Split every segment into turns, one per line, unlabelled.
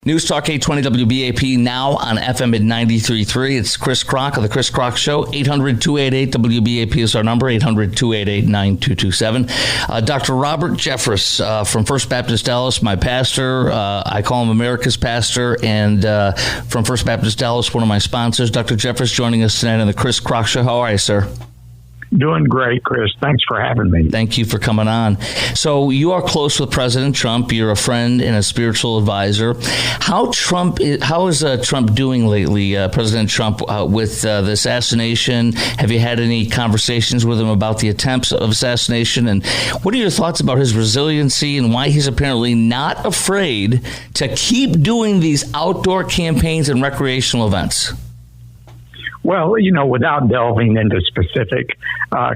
News Talk 820 WBAP, now on FM at 93.3. It's Chris Crock of The Chris Crock Show. 800-288-WBAP is our number, 800-288-9227. Dr. Robert Jeffress from First Baptist Dallas, my pastor. I call him America's pastor, and from First Baptist Dallas, one of my sponsors. Dr. Jeffress joining us tonight on The Chris Crock Show. How are you, sir?
Doing great, Chris. Thanks for having me.
Thank you for coming on. So you are close with President Trump. You're a friend and a spiritual advisor. How is Trump doing lately, President Trump, with the assassination? Have you had any conversations with him about the attempts of assassination? And what are your thoughts about his resiliency and why he's apparently not afraid to keep doing these outdoor campaigns and recreational events?
Well, without delving into specific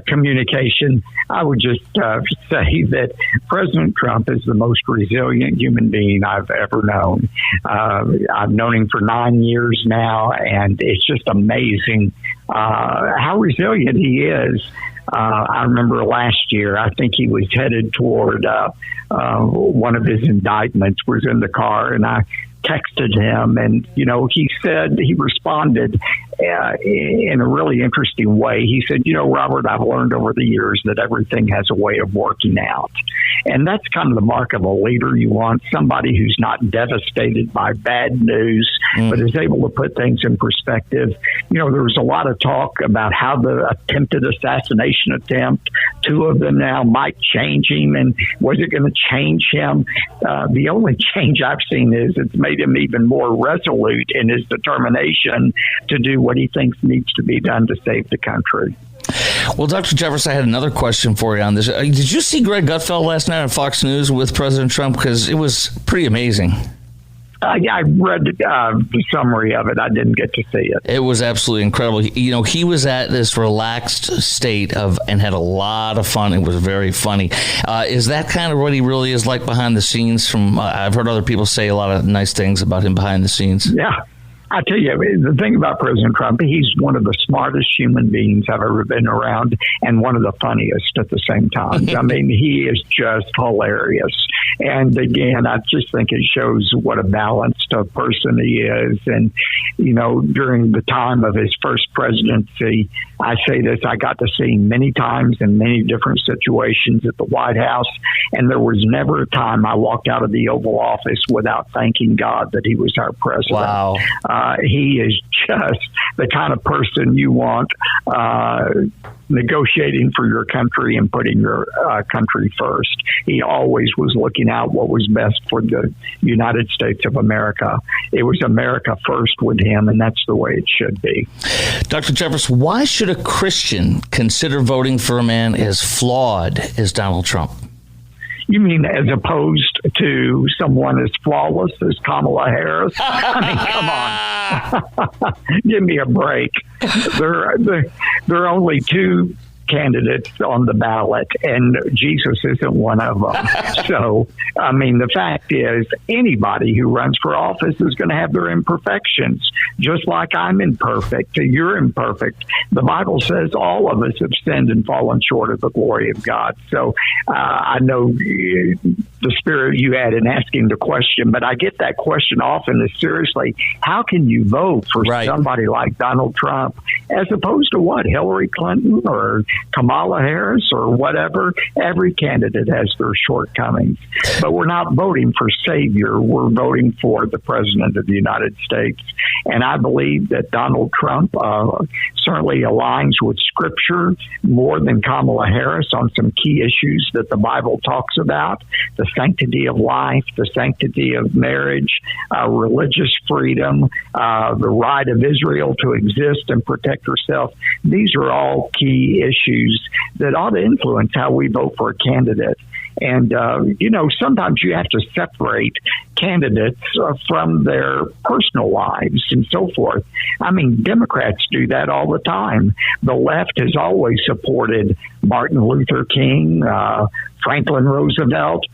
communication, I would just say that President Trump is the most resilient human being I've ever known. I've known him for 9 years now, and it's just amazing how resilient he is. I remember last year, I think he was headed toward one of his indictments, was in the car, and I texted him, and he responded in a really interesting way. He said, Robert, I've learned over the years that everything has a way of working out. And that's kind of the mark of a leader. You want somebody who's not devastated by bad news, but is able to put things in perspective. There was a lot of talk about how the attempted assassination attempt, 2 of them now, might change him, and was it going to change him? The only change I've seen is it's made him even more resolute in his determination to do what he thinks needs to be done to save the country.
Well, Dr. Jeffress, I had another question for you on this. Did you see Greg Gutfeld last night on Fox News with President Trump? Because it was pretty amazing.
I read the summary of it. I didn't get to see it.
It was absolutely incredible. He was at this relaxed state and had a lot of fun. It was very funny. Is that kind of what he really is like behind the scenes? I've heard other people say a lot of nice things about him behind the scenes.
Yeah. I tell you, the thing about President Trump, he's one of the smartest human beings I've ever been around, and one of the funniest at the same time. I mean, he is just hilarious. And again, I just think it shows what a balanced person he is. And, during the time of his first presidency, I say this, I got to see him many times in many different situations at the White House, and there was never a time I walked out of the Oval Office without thanking God that he was our president.
Wow.
He is just the kind of person you want negotiating for your country and putting your country first. He always was looking out what was best for the United States of America. It was America first with him, and that's the way it should be.
Dr. Jeffress, why should a Christian consider voting for a man as flawed as Donald Trump?
You mean as opposed to someone as flawless as Kamala Harris? I mean, come on. Give me a break. There are only 2 candidates on the ballot, and Jesus isn't one of them. So, I mean, the fact is, anybody who runs for office is going to have their imperfections, just like I'm imperfect. You're imperfect. The Bible says all of us have sinned and fallen short of the glory of God. So, I know the spirit you had in asking the question, but I get that question often is, seriously, how can you vote for somebody like Donald Trump as opposed to what, Hillary Clinton or Kamala Harris or whatever? Every candidate has their shortcomings, but we're not voting for savior. We're voting for the president of the United States. And I believe that Donald Trump certainly aligns with Scripture more than Kamala Harris on some key issues that the Bible talks about: the sanctity of life, the sanctity of marriage, religious freedom, the right of Israel to exist and protect herself. These are all key issues that ought to influence how we vote for a candidate. And, sometimes you have to separate candidates from their personal lives and so forth. I mean, Democrats do that all the time. The left has always supported Martin Luther King, Franklin Roosevelt,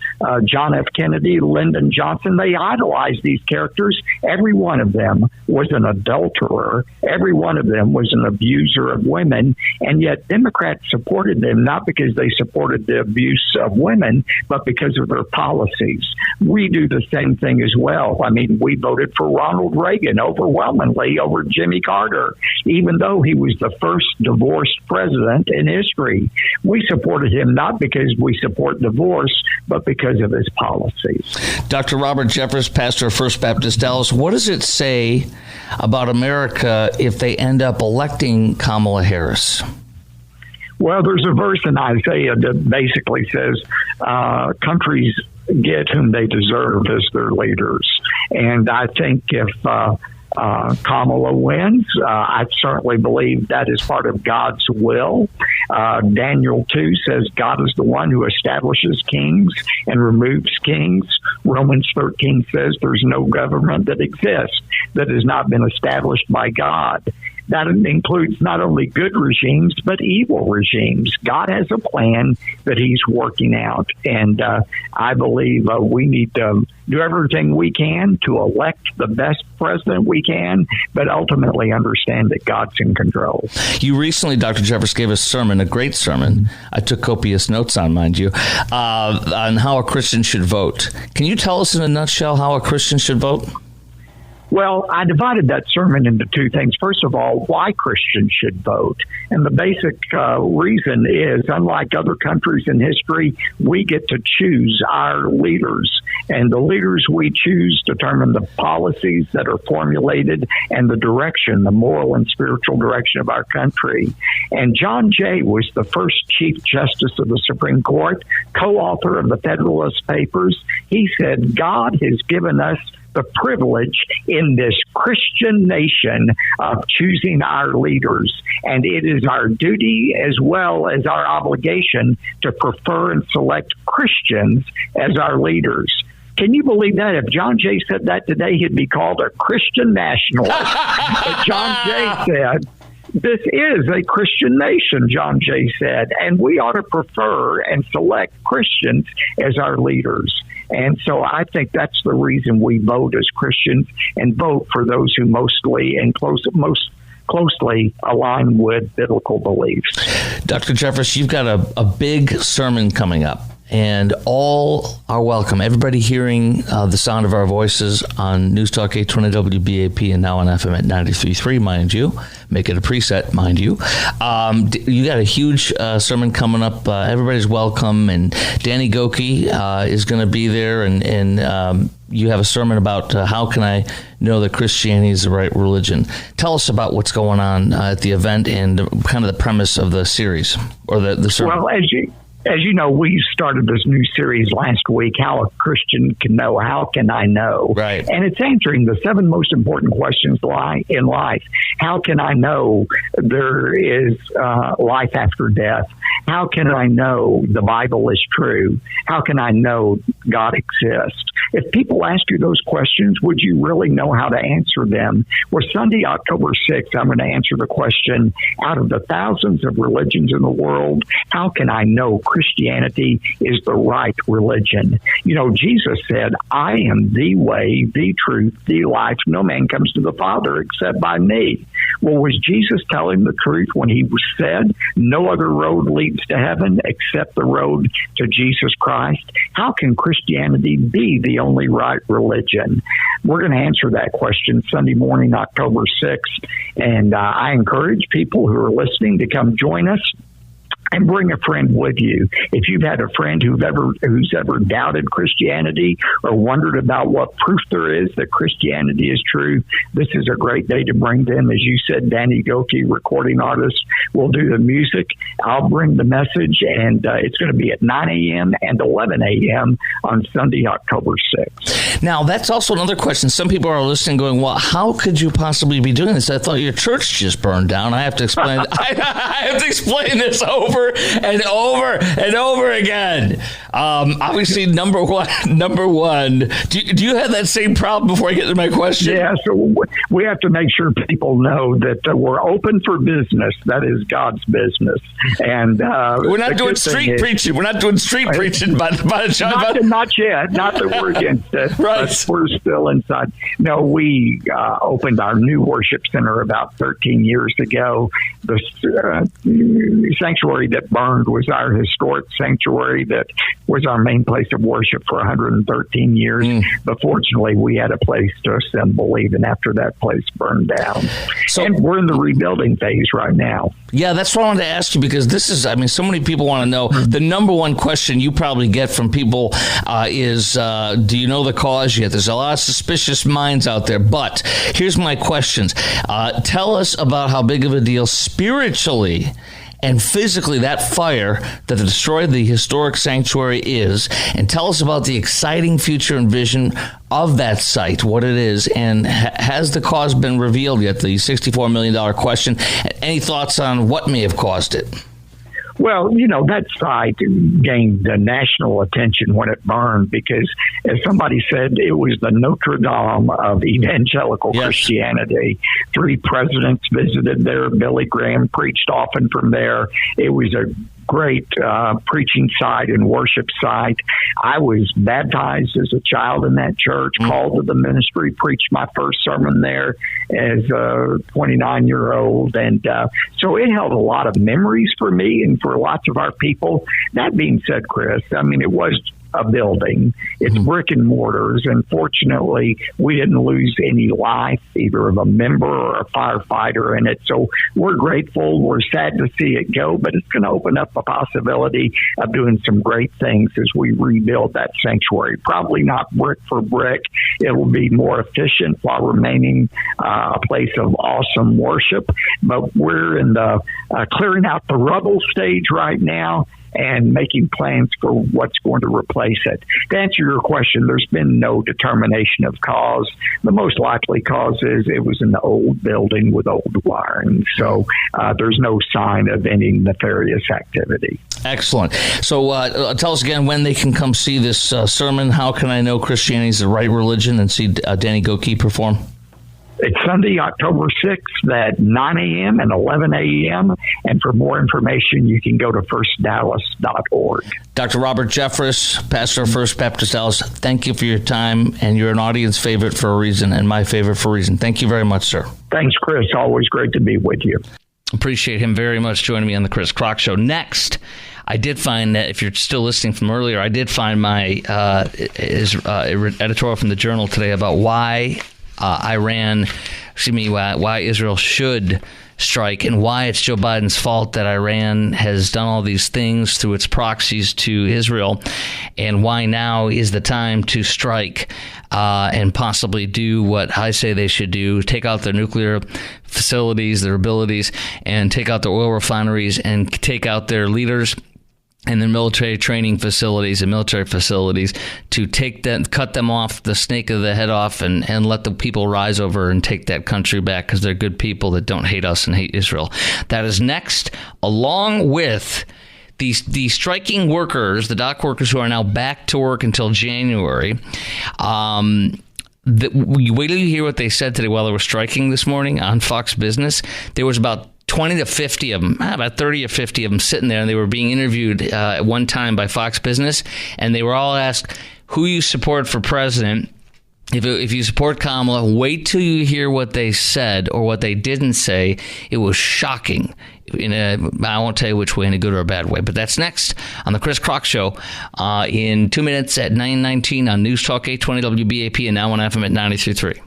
John F. Kennedy, Lyndon Johnson. They idolized these characters. Every one of them was an adulterer. Every one of them was an abuser of women. And yet Democrats supported them not because they supported the abuse of women, but because of their policies. We do the same thing as well. I mean, we voted for Ronald Reagan overwhelmingly over Jimmy Carter, even though he was the first divorced president in history. We supported him not because we support divorce, but because of his policies.
Dr. Robert Jeffress, pastor of First Baptist Dallas, what does it say about America if they end up electing Kamala Harris?
Well, there's a verse in Isaiah that basically says countries get whom they deserve as their leaders. And I think if Kamala wins, I certainly believe that is part of God's will. Daniel 2 says God is the one who establishes kings and removes kings. Romans 13 says there's no government that exists that has not been established by God. That includes not only good regimes, but evil regimes. God has a plan that he's working out. And I believe we need to do everything we can to elect the best president we can, but ultimately understand that God's in control.
You recently, Dr. Jeffress, gave a sermon, a great sermon. I took copious notes on, mind you, on how a Christian should vote. Can you tell us in a nutshell how a Christian should vote?
Well, I divided that sermon into two things. First of all, why Christians should vote. And the basic reason is, unlike other countries in history, we get to choose our leaders. And the leaders we choose determine the policies that are formulated and the direction, the moral and spiritual direction of our country. And John Jay was the first Chief Justice of the Supreme Court, co-author of the Federalist Papers. He said, God has given us the privilege in this Christian nation of choosing our leaders. And it is our duty as well as our obligation to prefer and select Christians as our leaders. Can you believe that? If John Jay said that today, he'd be called a Christian nationalist. But John Jay said, this is a Christian nation, John Jay said, and we ought to prefer and select Christians as our leaders. And so I think that's the reason we vote as Christians and vote for those who most closely align with biblical beliefs.
Dr. Jeffress, you've got a big sermon coming up, and all are welcome. Everybody hearing the sound of our voices on News Talk 820 WBAP and now on FM at 93.3, mind you. Make it a preset, mind you. You got a huge sermon coming up. Everybody's welcome, and Danny Goki is going to be there, and you have a sermon about how can I know that Christianity is the right religion. Tell us about what's going on at the event and kind of the premise of the series or the sermon.
Well, as you know, we started this new series last week, How a Christian Can Know. How can I know?
Right.
And it's answering the 7 most important questions in life. How can I know there is life after death? How can I know the Bible is true? How can I know God exists? If people ask you those questions, would you really know how to answer them? Well, Sunday, October 6th, I'm going to answer the question, out of the thousands of religions in the world, how can I know Christianity is the right religion? You know, Jesus said, I am the way, the truth, the life. No man comes to the Father except by me. Well, was Jesus telling the truth when he said, no other road leads to heaven except the road to Jesus Christ? How can Christianity be the only right religion? We're going to answer that question Sunday morning, October 6th. And I encourage people who are listening to come join us. And bring a friend with you. If you've had a friend who's ever doubted Christianity or wondered about what proof there is that Christianity is true, this is a great day to bring them. As you said, Danny Goki, recording artist, will do the music. I'll bring the message, and it's going to be at 9 a.m. and 11 a.m. on Sunday, October 6th.
Now, that's also another question. Some people are listening going, well, how could you possibly be doing this? I thought your church just burned down. I have to explain I have to explain this over over and over and over again. Obviously, number one. Do you have that same problem before I get to my question?
Yeah, so we have to make sure people know that we're open for business. That is God's business. And
we're not doing street preaching. We're not doing street preaching by the time.
Not yet. Not that we're against it.
Right.
But we're still inside. No, we opened our new worship center about 13 years ago. The sanctuary that burned was our historic sanctuary that was our main place of worship for 113 years. But fortunately, we had a place to assemble even after that place burned down. And we're in the rebuilding phase right now.
Yeah, that's what I wanted to ask you, because this is, so many people want to know. The number one question you probably get from people is, do you know the cause yet? There's a lot of suspicious minds out there, but here's my questions. Tell us about how big of a deal spiritually and physically that fire that destroyed the historic sanctuary is, and tell us about the exciting future and vision of that site, what it is, and has the cause been revealed yet? The $64 million question. Any thoughts on what may have caused it?
Well, that site gained national attention when it burned because, as somebody said, it was the Notre Dame of evangelical Christianity. 3 presidents visited there. Billy Graham preached often from there. It was a great preaching site and worship site. I was baptized as a child in that church, called to the ministry, preached my first sermon there as a 29-year-old. And so it held a lot of memories for me and for lots of our people. That being said, Chris, it was a building. It's brick and mortars, and fortunately, we didn't lose any life, either of a member or a firefighter in it. So we're grateful. We're sad to see it go, but it's going to open up a possibility of doing some great things as we rebuild that sanctuary. Probably not brick for brick. It will be more efficient while remaining a place of awesome worship. But we're in the clearing out the rubble stage right now and making plans for what's going to replace it. To answer your question, there's been no determination of cause. The most likely cause is it was an old building with old wiring. So there's no sign of any nefarious activity.
Excellent. So tell us again when they can come see this sermon. How can I know Christianity is the right religion and see Danny Gokey perform?
It's Sunday, October 6th at 9 a.m. and 11 a.m. And for more information, you can go to firstdallas.org.
Dr. Robert Jeffress, pastor of First Baptist Dallas, thank you for your time. And you're an audience favorite for a reason and my favorite for a reason. Thank you very much, sir.
Thanks, Chris. Always great to be with you.
Appreciate him very much joining me on the Chris Kroc Show. Next, I did find that, if you're still listening from earlier, I did find my editorial from the Journal today about why why Israel should strike and why it's Joe Biden's fault that Iran has done all these things through its proxies to Israel, and why now is the time to strike and possibly do what I say they should do: take out their nuclear facilities, their abilities, and take out their oil refineries and take out their leaders and the military training facilities and military facilities, to cut them off, the snake of the head off, and let the people rise over and take that country back, because they're good people that don't hate us and hate Israel. That is next, along with the striking workers, the dock workers who are now back to work until January. Wait till you hear what they said today while they were striking this morning on Fox Business. There was about 20 to 50 of them, about 30 or 50 of them sitting there, and they were being interviewed at one time by Fox Business, and they were all asked who you support for president. If you support Kamala, wait till you hear what they said or what they didn't say. It was shocking. I won't tell you which way, in a good or a bad way, but that's next on the Chris Kroc Show in 2 minutes at 9:19 on News Talk 820 WBAP and now on FM at 93.3.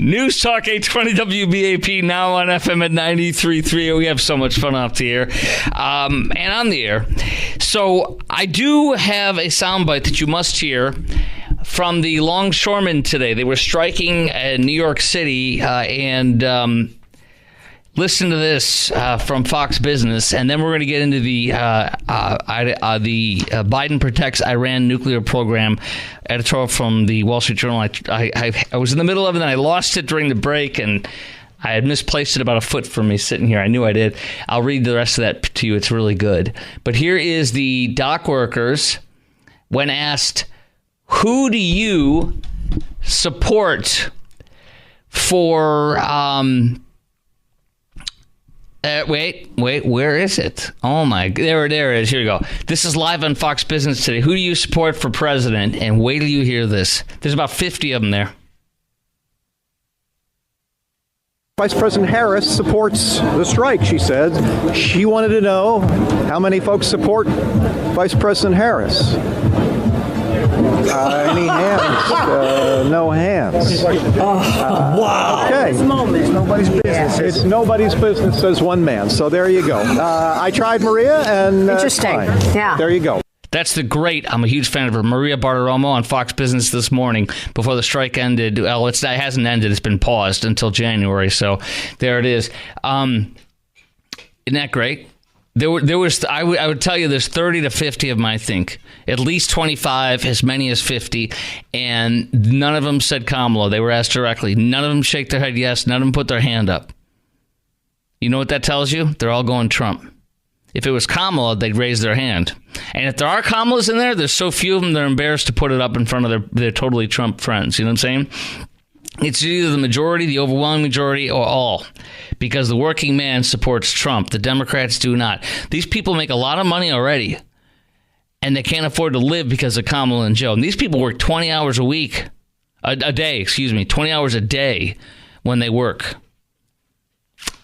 News Talk 820 WBAP, now on FM at 93.3. We have so much fun off the air and on the air. So I do have a soundbite that you must hear from the longshoremen today. They were striking in New York City, and listen to this from Fox Business, and then we're going to get into the Biden protects Iran nuclear program editorial from the Wall Street Journal. I was in the middle of it, and I lost it during the break, and I had misplaced it about a foot from me sitting here. I knew I did. I'll read the rest of that to you. It's really good. But here is the dock workers when asked, who do you support for... wait, where is it? Oh my, there it is. Here you go. This is live on Fox Business today. Who do you support for president? And wait till you hear this. There's about 50 of them there.
Vice President Harris supports the strike, she said. She wanted to know how many folks support Vice President Harris. Any hands? No hands.
Wow.
Okay.
It's nobody's business.
It's nobody's business, says one man. So there you go. I tried Maria, and
interesting.
Yeah. There you go.
That's the great, I'm a huge fan of her, Maria Bartiromo on Fox Business this morning before the strike ended. Well, it hasn't ended. It's been paused until January. So there it is. Isn't that great? There was I would tell you there's 30 to 50 of them, I think. At least 25, as many as 50. And none of them said Kamala. They were asked directly. None of them shake their head yes. None of them put their hand up. You know what that tells you? They're all going Trump. If it was Kamala, they'd raise their hand. And if there are Kamalas in there, there's so few of them, they're embarrassed to put it up in front of their totally Trump friends. You know what I'm saying? It's either the majority, the overwhelming majority, or all. Because the working man supports Trump. The Democrats do not. These people make a lot of money already. And they can't afford to live because of Kamala and Joe. And these people work 20 hours a day, 20 hours a day when they work.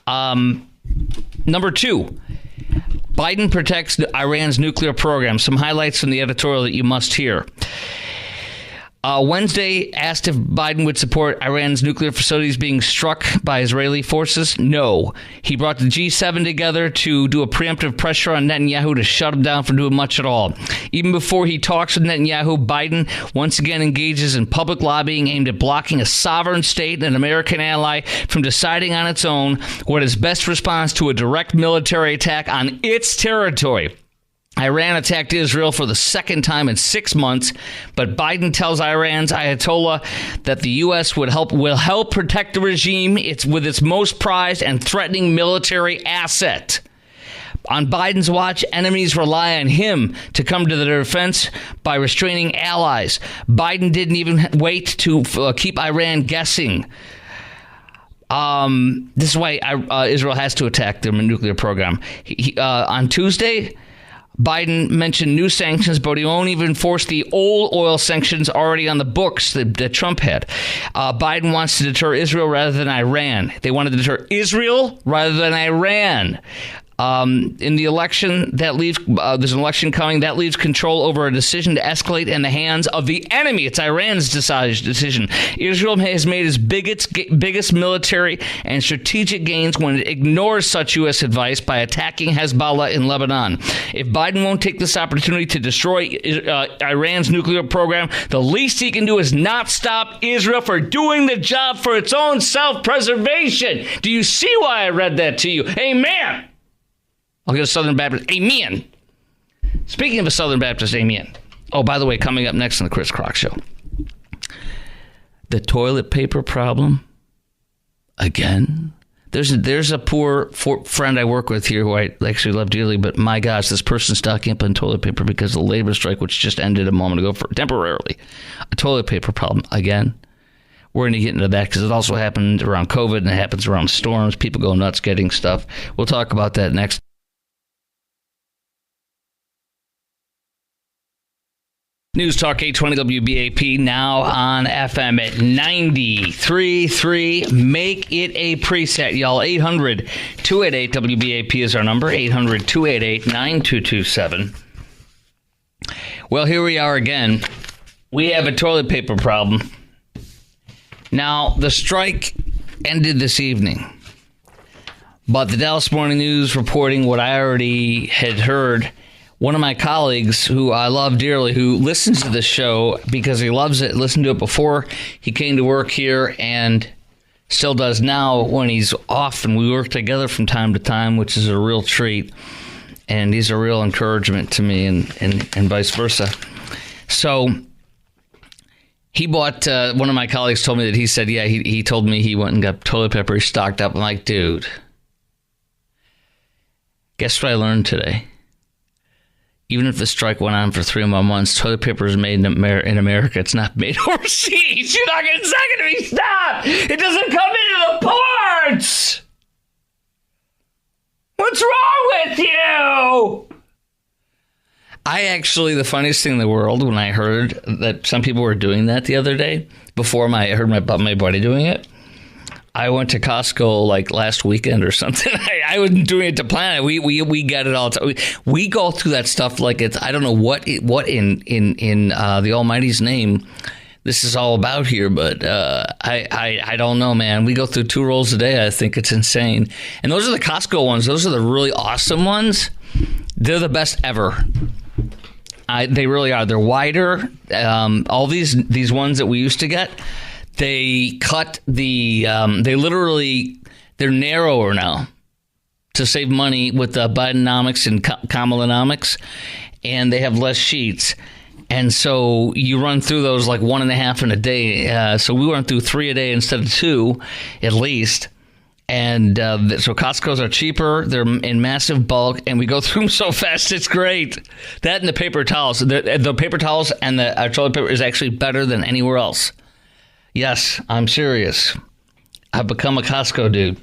Number 2. Biden protects Iran's nuclear program. Some highlights from the editorial that you must hear. Wednesday asked if Biden would support Iran's nuclear facilities being struck by Israeli forces. No. He brought the G7 together to do a preemptive pressure on Netanyahu to shut him down from doing much at all. Even before he talks with Netanyahu, Biden once again engages in public lobbying aimed at blocking a sovereign state and an American ally from deciding on its own what is best response to a direct military attack on its territory. Iran attacked Israel for the second time in 6 months, but Biden tells Iran's Ayatollah that the U.S. will help protect the regime with its most prized and threatening military asset. On Biden's watch, enemies rely on him to come to their defense by restraining allies. Biden didn't even wait to keep Iran guessing. This is why Israel has to attack their nuclear program. On Tuesday, Biden mentioned new sanctions, but he won't even enforce the old oil sanctions already on the books that Trump had. Biden wants to deter Israel rather than Iran. They want to deter Israel rather than Iran. In the election, there's an election coming that leaves control over a decision to escalate in the hands of the enemy. It's Iran's decision. Israel has made its biggest military and strategic gains when it ignores such U.S. advice by attacking Hezbollah in Lebanon. If Biden won't take this opportunity to destroy Iran's nuclear program, the least he can do is not stop Israel for doing the job for its own self-preservation. Do you see why I read that to you? Amen. I'll get a Southern Baptist. Amen. Speaking of a Southern Baptist, amen. Oh, by the way, coming up next on the Chris Crock Show. The toilet paper problem. Again. There's a poor friend I work with here who I actually love dearly, but my gosh, this person's stocking up on toilet paper because of the labor strike, which just ended a moment ago temporarily. A toilet paper problem. Again. We're going to get into that because it also happened around COVID and it happens around storms. People go nuts getting stuff. We'll talk about that next. News Talk 820 WBAP, now on FM at 93.3. Make it a preset, y'all. 800-288-WBAP is our number. 800-288-9227. Well, here we are again. We have a toilet paper problem. Now, the strike ended this evening. But the Dallas Morning News reporting what I already had heard. One of my colleagues, who I love dearly, who listens to this show because he loves it, listened to it before he came to work here and still does now when he's off. And we work together from time to time, which is a real treat. And he's a real encouragement to me and vice versa. So He bought, one of my colleagues told me that he said, yeah, he told me he went and got toilet paper stocked up. I'm like, dude, guess what I learned today? Even if the strike went on for 3 more months, toilet paper is made in America. It's not made overseas. It's not going to be stopped. It doesn't come into the ports. What's wrong with you? The funniest thing in the world, when I heard that some people were doing that the other day, before I heard about my buddy doing it, I went to Costco like last weekend or something. I wasn't doing it to plan it. We get it all the time. We go through that stuff like it's, I don't know what in the Almighty's name this is all about here, but I don't know, man. We go through 2 rolls a day. I think it's insane. And those are the Costco ones. Those are the really awesome ones. They're the best ever. They really are. They're wider. All these ones that we used to get, they cut they're narrower now to save money with the Bidenomics and Kamalanomics, and they have less sheets. And so you run through those like 1.5 in a day. So we run through 3 a day instead of 2, at least. And so Costco's are cheaper. They're in massive bulk, and we go through them so fast. It's great. That and the paper towels. The paper towels and the toilet paper is actually better than anywhere else. Yes, I'm serious. I've become a Costco dude.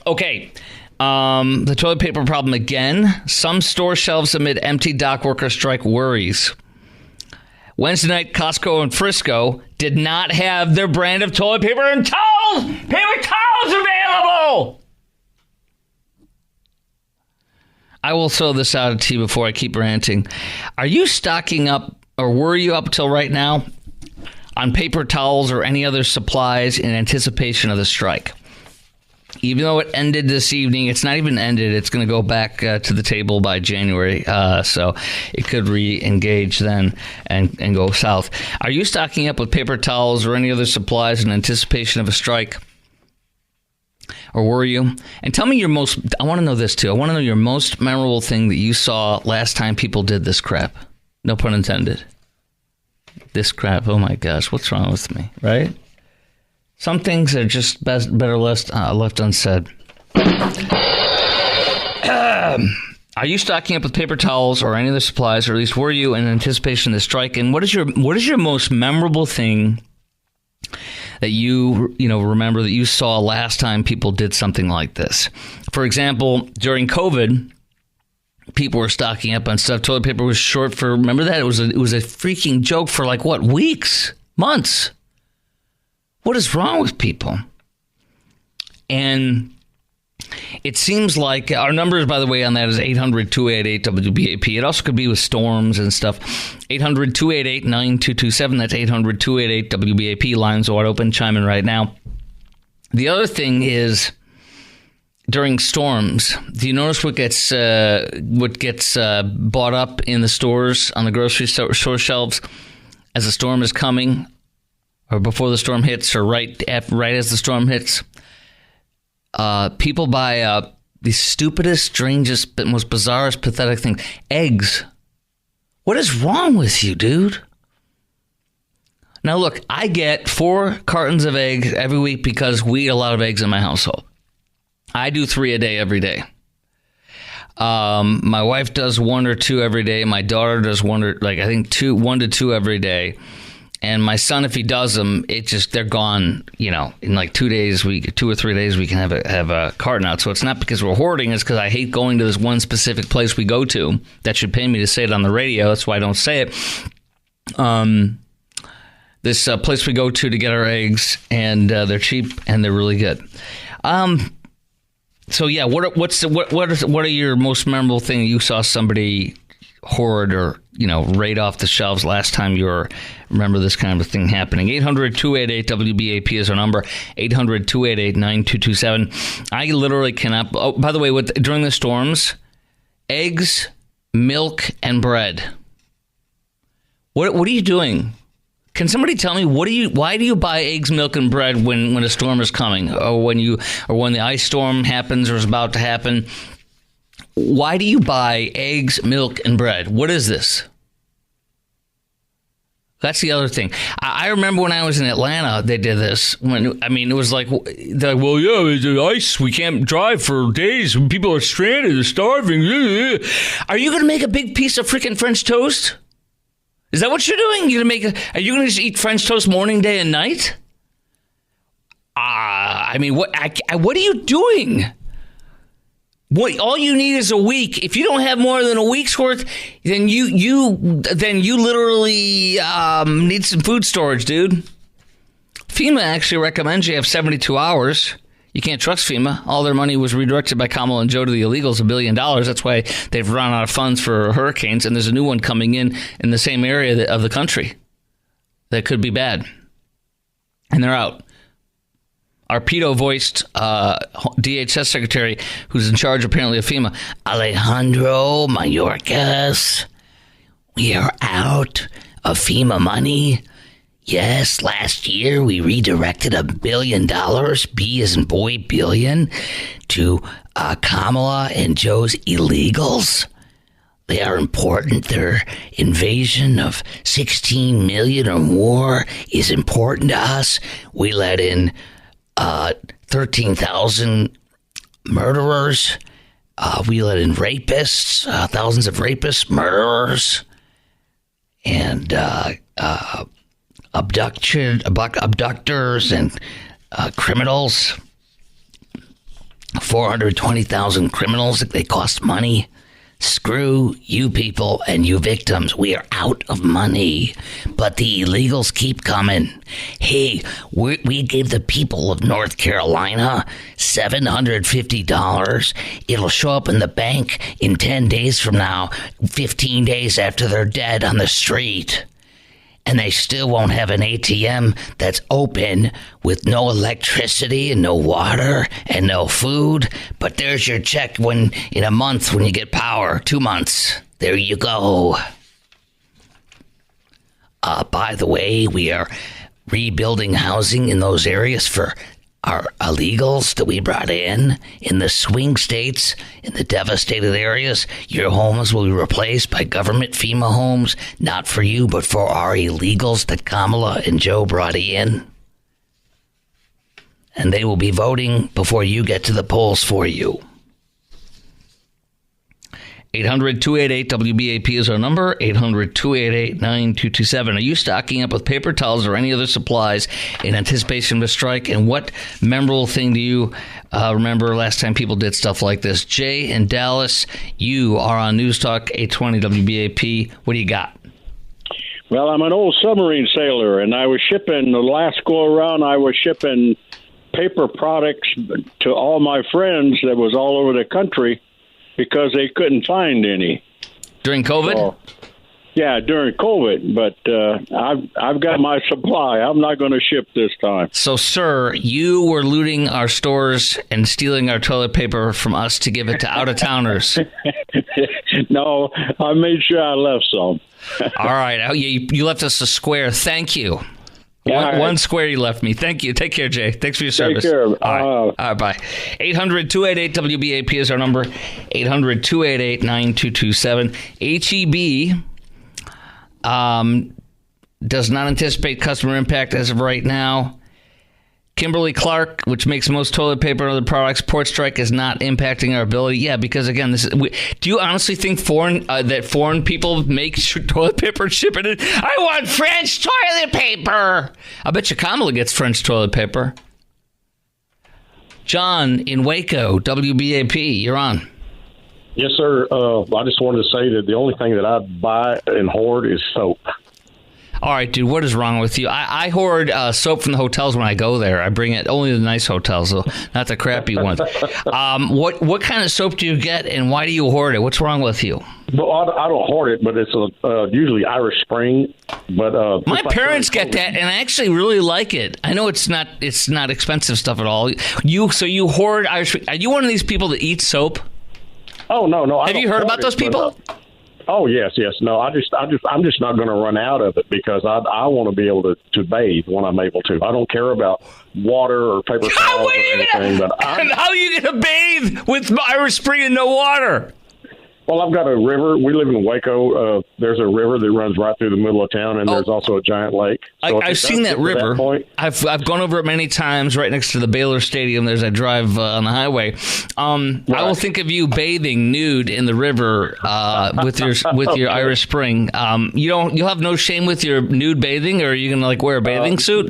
Okay. The toilet paper problem again. Some store shelves amid empty dock worker strike worries. Wednesday night, Costco in Frisco did not have their brand of toilet paper and towels. Paper towels available. I will throw this out to you before I keep ranting. Are you stocking up, or were you up till right now, on paper towels or any other supplies in anticipation of the strike? Even though it ended this evening, it's not even ended. It's going to go back to the table by January, so it could re-engage then and go south. Are you stocking up with paper towels or any other supplies in anticipation of a strike? Or were you? And tell me your most, I want to know this too. I want to know your most memorable thing that you saw last time people did this crap. No pun intended. This crap, oh my gosh, what's wrong with me, right? Some things are just better left unsaid. Are you stocking up with paper towels or any other supplies, or at least were you in anticipation of the strike? And what is your most memorable thing that you remember that you saw last time people did something like this? For example, during COVID, people were stocking up on stuff. Toilet paper was short for, remember that? It was a freaking joke for like what, weeks, months. What is wrong with people? And it seems like our numbers, by the way, on that is 800-288-WBAP. It also could be with storms and stuff. 800-288-9227. That's 800-288-WBAP. Lines are open. Chime in right now. The other thing is, during storms, do you notice what gets bought up in the stores, on the grocery store shelves, as the storm is coming? Or before the storm hits, or right as the storm hits, people buy the stupidest, strangest, most bizarrest, pathetic things. Eggs. What is wrong with you, dude? Now, look, I get 4 cartons of eggs every week because we eat a lot of eggs in my household. I do 3 a day every day. My wife does 1 or 2 every day. My daughter does 1 to 2 every day. And my son, if he does them, they're gone, in like 2 days, 2 or 3 days, we can have a carton out. So it's not because we're hoarding, it's because I hate going to this one specific place we go to that should pay me to say it on the radio. That's why I don't say it. This place we go to get our eggs, and they're cheap and they're really good. So yeah, what are your most memorable thing you saw somebody hoard or raid off the shelves last time you remember this kind of thing happening? 800-288-WBAP is our number. 800-288-9227. I literally cannot. Oh, by the way, during the storms, eggs, milk, and bread. What are you doing? Can somebody tell me why do you buy eggs, milk, and bread when a storm is coming, or when the ice storm happens or is about to happen? Why do you buy eggs, milk, and bread? What is this? That's the other thing. I remember when I was in Atlanta, they did this. It was like, they're like, well, yeah, there's ice. We can't drive for days. People are stranded. They're starving. Are you going to make a big piece of freaking French toast? Is that what you're doing? Are you going to just eat French toast morning, day, and night? What are you doing? All you need is a week. If you don't have more than a week's worth, then you literally need some food storage, dude. FEMA actually recommends you have 72 hours. You can't trust FEMA. All their money was redirected by Kamala and Joe to the illegals, $1 billion. That's why they've run out of funds for hurricanes, and there's a new one coming in the same area of the country that could be bad. And they're out. Our pedo-voiced DHS secretary, who's in charge apparently of FEMA, Alejandro Mayorkas, we are out of FEMA money. Yes, last year we redirected $1 billion, B as in boy, billion, to Kamala and Joe's illegals. They are important. Their invasion of 16 million or more is important to us. We let in 13,000 murderers. We let in rapists, thousands of rapists, murderers, and abductors and criminals. 420,000 criminals. They cost money. Screw you people and you victims. We are out of money. But the illegals keep coming. Hey, we gave the people of North Carolina $750. It'll show up in the bank in 10 days from now, 15 days after they're dead on the street. And they still won't have an ATM that's open with no electricity and no water and no food. But there's your check in a month when you get power. 2 months. There you go. By the way, we are rebuilding housing in those areas for our illegals that we brought in the swing states, in the devastated areas. Your homes will be replaced by government FEMA homes, not for you, but for our illegals that Kamala and Joe brought in. And they will be voting before you get to the polls for you. 800-288-WBAP is our number, 800-288-9227. Are you stocking up with paper towels or any other supplies in anticipation of a strike? And what memorable thing do you remember last time people did stuff like this? Jay in Dallas, you are on News Talk 820 WBAP. What do you got?
Well, I'm an old submarine sailor, and I was shipping, the last go-around, I was shipping paper products to all my friends that was all over the country, because they couldn't find any.
During COVID?
So, yeah, during COVID. But I've got my supply. I'm not going to ship this time.
So, sir, you were looting our stores and stealing our toilet paper from us to give it to out-of-towners.
No, I made sure I left some.
All right. Oh, you left us a square. Thank you. One square you left me. Thank you. Take care, Jay. Thanks for your service.
Take care.
All right, bye. 800-288-WBAP is our number. 800-288-9227. HEB does not anticipate customer impact as of right now. Kimberly-Clark, which makes most toilet paper and other products, port strike is not impacting our ability. Yeah, because again, do you honestly think that foreign people make toilet paper and ship it in? I want French toilet paper. I bet you Kamala gets French toilet paper. John in Waco, WBAP, you're on.
Yes, sir. I just wanted to say that the only thing that I buy and hoard is soap.
All right, dude, what is wrong with you? I hoard soap from the hotels when I go there. I bring it only to the nice hotels, though, not the crappy ones. What kind of soap do you get, and why do you hoard it? What's wrong with you?
Well, I don't hoard it, but it's usually Irish Spring. But
my parents get that, and I actually really like it. I know it's not expensive stuff at all. So you hoard Irish Spring. Are you one of these people that eat soap?
Oh no!
Have you heard about those people?
Oh yes. No, I'm just not going to run out of it because I want to be able to bathe when I'm able to. I don't care about water or paper towels or anything. But
how are you going to bathe with Irish Spring and no water?
Well, I've got a river. We live in Waco. There's a river that runs right through the middle of town, and there's also a giant lake. So
I've seen that river. I've gone over it many times. Right next to the Baylor Stadium, there's that drive on the highway. Right. I will think of you bathing nude in the river with your Irish Spring. You'll have no shame with your nude bathing, or are you gonna like wear a bathing suit?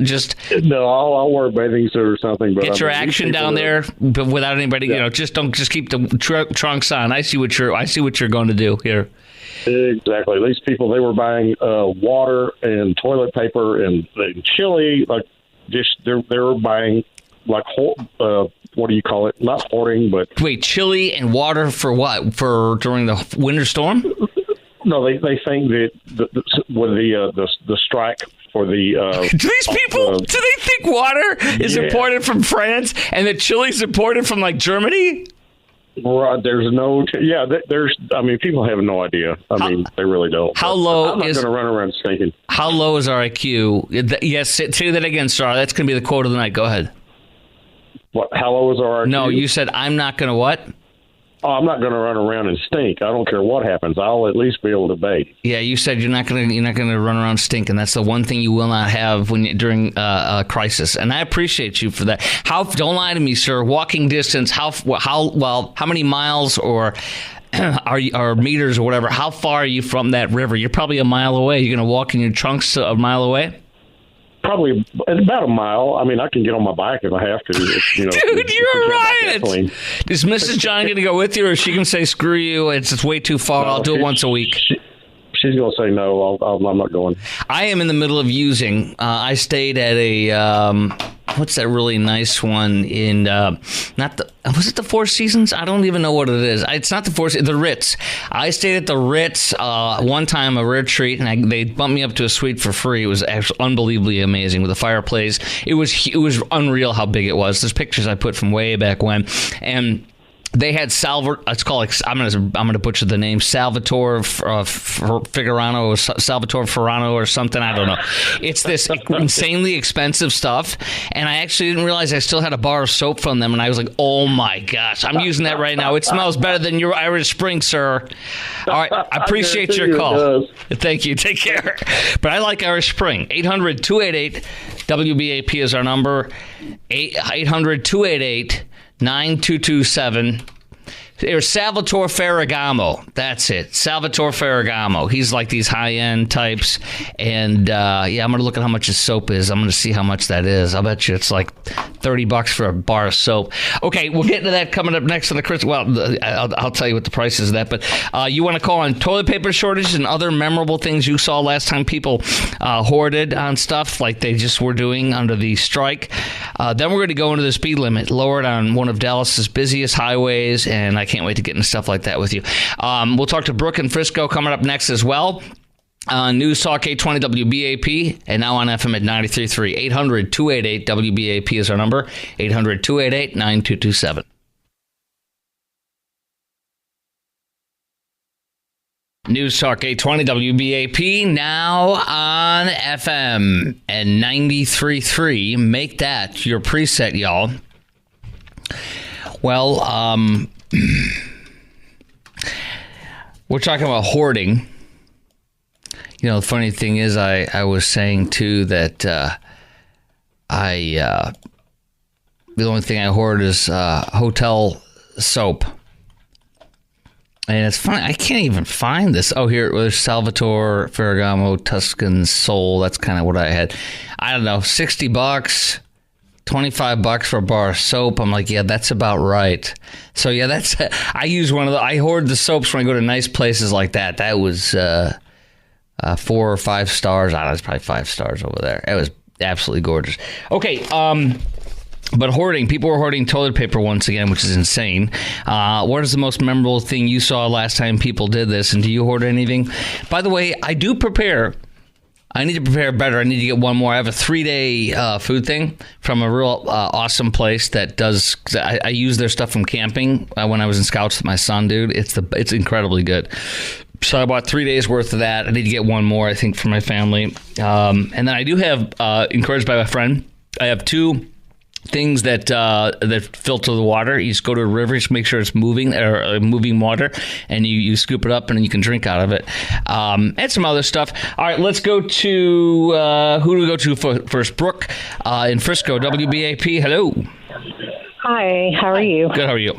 No, I'll wear a bathing suit or something. But
get your action down there, but without anybody.
Yeah.
Just keep the trunks on. I see what you're going to do here.
Exactly. These people, they were buying water and toilet paper and chili. Like, just they were buying like what do you call it? Not hoarding, but
wait, chili and water for what? For during the winter storm?
No, they think that with the strike for the
do these people do they think water is imported from France and that chili's imported from like Germany?
Right, there's people have no idea. They really don't.
How low
I'm not going to run around stinking.
How low is our IQ? Yes, say that again, Star. That's going to be the quote of the night. Go ahead.
What? How low is our IQ?
No, you said I'm not going to what?
Oh, I'm not going to run around and stink. I don't care what happens. I'll at least be able to bathe.
Yeah, you said you're not going to run around stinking. That's the one thing you will not have during a crisis, and I appreciate you for that. Don't lie to me, sir. Walking distance. How many miles or or meters or whatever? How far are you from that river? You're probably a mile away. You're going to walk in your trunks a mile away.
Probably about a mile. I mean, I can get on my bike if I have to.
Dude, you're right. Is Mrs. John going to go with you, or she can say, "Screw you, it's way too far. I'll do it once a week."
She's going to say no. I'm not going.
I am in the middle of using. I stayed at a what's that really nice one in was it the Four Seasons? I don't even know what it is. It's not the Four Seasons. The Ritz. I stayed at the Ritz one time, a rare treat, and they bumped me up to a suite for free. It was actually unbelievably amazing with a fireplace. It was unreal how big it was. There's pictures I put from way back when, and they had it's called, I'm gonna butcher the name, Salvatore Figurano or Salvatore Ferrano or something. I don't know. It's this insanely expensive stuff, and I actually didn't realize I still had a bar of soap from them, and I was like, oh my gosh, I'm using that right now. It smells better than your Irish Spring, sir. All right, I appreciate your call. Thank you. Take care. But I like Irish Spring. 800-288-WBAP is our number. 800-288-9227. There's Salvatore Ferragamo. That's it. Salvatore Ferragamo. He's like these high-end types. And, I'm going to look at how much his soap is. I'm going to see how much that is. I'll bet you it's like $30 for a bar of soap. Okay, we'll get into that coming up next on the Chris. Well, I'll tell you what the price is of that. But you want to call on toilet paper shortages and other memorable things you saw last time people hoarded on stuff like they just were doing under the strike. Then we're going to go into the speed limit, lowered on one of Dallas's busiest highways, and I can't wait to get into stuff like that with you. We'll talk to Brooke and Frisco coming up next as well. News Talk 820 WBAP, and now on FM at 93.3. 800-288 WBAP is our number. 800-288-9227. News Talk 820 WBAP, now on FM at 93.3. Make that your preset, y'all. Well, we're talking about hoarding. You know, the funny thing is I was saying, too, that the only thing I hoard is hotel soap. And it's funny, I can't even find this. Oh, here, there's Salvatore Ferragamo Tuscan Soul. That's kind of what I had. I don't know, $60, $25 for a bar of soap. I'm like, yeah, that's about right. So, yeah, I use I hoard the soaps when I go to nice places like that. That was 4 or 5 stars. I don't know, it's probably 5 stars over there. It was absolutely gorgeous. Okay, but hoarding, people were hoarding toilet paper once again, which is insane. What is the most memorable thing you saw last time people did this? And do you hoard anything? By the way, I do prepare. I need to prepare better. I need to get one more. I have a 3-day food thing from a real awesome place that does. I use their stuff from camping when I was in Scouts with my son, dude. It's incredibly good. So I bought 3 days worth of that. I need to get one more, I think, for my family. And then I do have, encouraged by my friend, I have 2 things that filter the water. You just go to a river, just make sure it's moving or moving water, and you scoop it up and you can drink out of it. And some other stuff. All right, let's go to who do we go to first? Brooke in Frisco, WBAP. Hello.
Hi, how are you?
Good. How are you?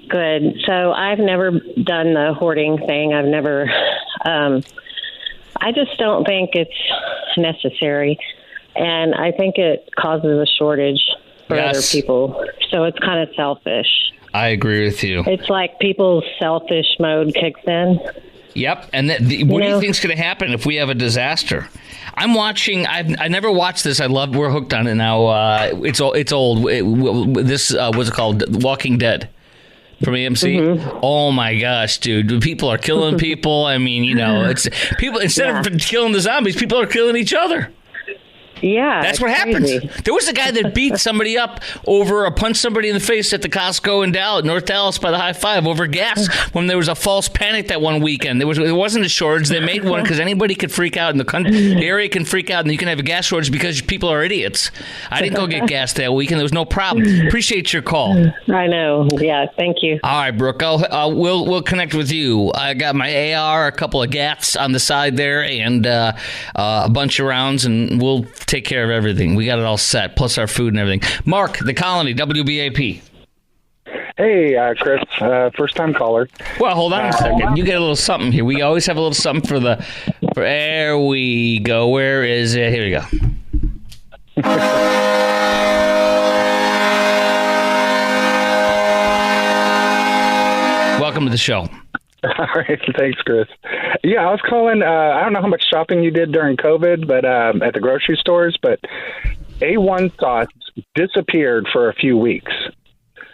Good. So I've never done the hoarding thing. I've never. I just don't think it's necessary. And I think it causes a shortage for other people. So it's kind of selfish. I
agree with you.
It's like people's selfish mode kicks in.
Yep. And what do you think's going to happen if we have a disaster? I'm watching. I never watched this. We're hooked on it now. It's old. This what's it called? Walking Dead. From AMC. Mm-hmm. Oh my gosh, dude! People are killing people. I mean, it's people instead of killing the zombies, people are killing each other.
Yeah,
that's what happens. There was a guy that beat somebody up punched somebody in the face at the Costco in North Dallas by the High Five over gas when there was a false panic that one weekend. It wasn't a shortage. They made one because anybody could freak out in the country. The area can freak out and you can have a gas shortage because people are idiots. I didn't go get gas that weekend. There was no problem. Appreciate your call.
I know. Yeah, thank you.
All right, Brooke. We'll connect with you. I got my AR, a couple of GATs on the side there, and a bunch of rounds, and we'll take care of everything. We got it all set, plus our food and everything. Mark, the Colony, WBAP.
Hey, Chris, first-time caller.
Well, hold on a second. You get a little something here. We always have a little something for there we go. Where is it? Here we go. Welcome to the show.
All right, thanks, Chris. Yeah, I was calling. I don't know how much shopping you did during COVID, but at the grocery stores, but A1 sauce disappeared for a few weeks.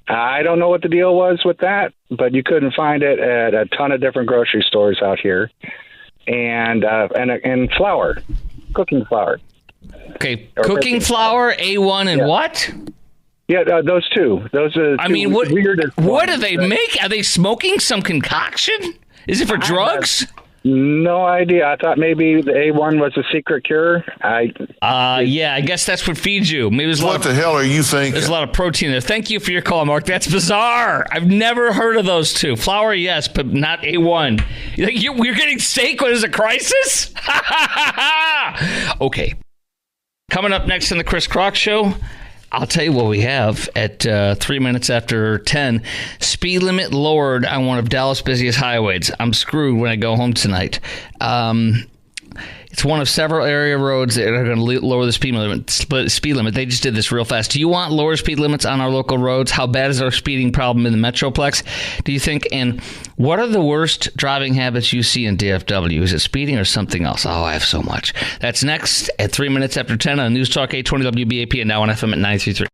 I don't know what the deal was with that, but you couldn't find it at a ton of different grocery stores out here, and flour, cooking flour.
Okay, cooking flour, A1, and what?
Yeah, those two. Those are.
I mean, what do they make? Are they smoking some concoction? Is it for drugs?
No idea. I thought maybe the A1 was a secret cure.
Yeah, I guess that's what feeds you. Maybe
what the hell are you thinking?
There's a lot of protein there. Thank you for your call, Mark. That's bizarre. I've never heard of those two. Flour, yes, but not A1. You're getting steak when there's a crisis? Okay. Coming up next on the Chris Crock Show, I'll tell you what we have at 3 minutes after 10. Speed limit lowered on one of Dallas' busiest highways. I'm screwed when I go home tonight. It's one of several area roads that are going to lower the speed limit. They just did this real fast. Do you want lower speed limits on our local roads? How bad is our speeding problem in the Metroplex, do you think? And what are the worst driving habits you see in DFW? Is it speeding or something else? Oh, I have so much. That's next at 3 minutes after 10 on News Talk 820 WBAP and now on FM at 93.3.